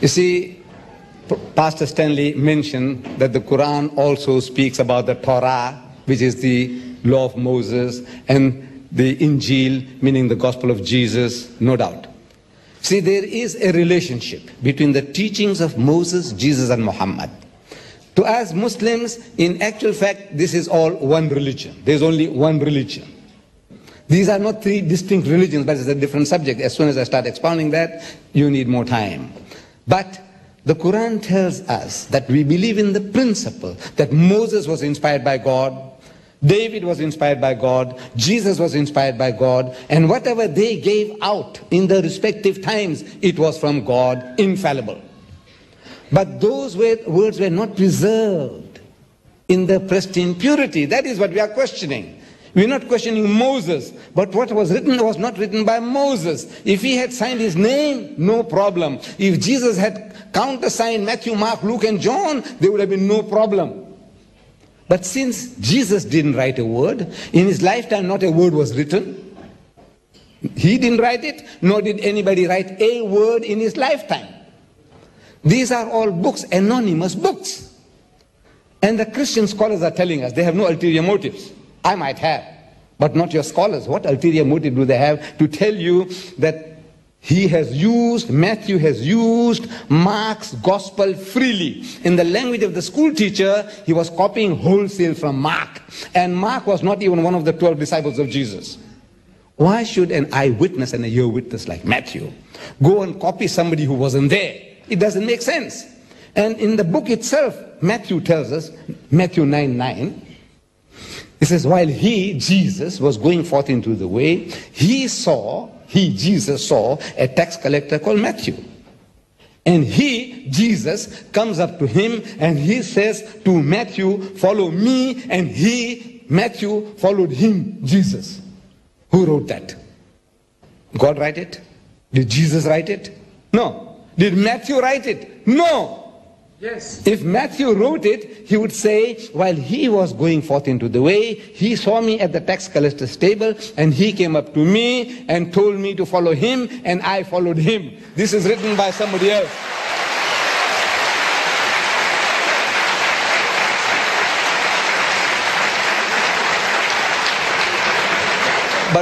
You see, Pastor Stanley mentioned that the Quran also speaks about the Torah, which is the law of Moses, and the Injil, meaning the gospel of Jesus, no doubt. See, there is a relationship between the teachings of Moses, Jesus, and Muhammad. To us Muslims, in actual fact, this is all one religion. There's only one religion. These are not three distinct religions, but it's a different subject. As soon as I start expounding that, you need more time. But the Quran tells us that we believe in the principle that Moses was inspired by God, David was inspired by God, Jesus was inspired by God, and whatever they gave out in the respective times, it was from God, infallible. But those words were not preserved in the pristine purity. That is what we are questioning. We're not questioning Moses, but what was written was not written by Moses. If he had signed his name, no problem. If Jesus had countersigned Matthew, Mark, Luke, and John, there would have been no problem. But since Jesus didn't write a word, in his lifetime not a word was written. He didn't write it, nor did anybody write a word in his lifetime. These are all books, anonymous books. And the Christian scholars are telling us they have no ulterior motives. I might have, but not your scholars. What ulterior motive do they have to tell you that Matthew has used Mark's gospel freely? In the language of the school teacher, he was copying wholesale from Mark. And Mark was not even one of the 12 disciples of Jesus. Why should an eyewitness and a ear witness like Matthew go and copy somebody who wasn't there? It doesn't make sense. And in the book itself, Matthew tells us, Matthew 9:9, it says, while he, Jesus, was going forth into the way, Jesus, saw a tax collector called Matthew. And he, Jesus, comes up to him and he says to Matthew, follow me. And Matthew, followed him, Jesus. Who wrote that? God write it? Did Jesus write it? No. Did Matthew write it? No. Yes. If Matthew wrote it, he would say, while he was going forth into the way, he saw me at the tax collector's table, and he came up to me and told me to follow him, and I followed him. This is written by somebody else.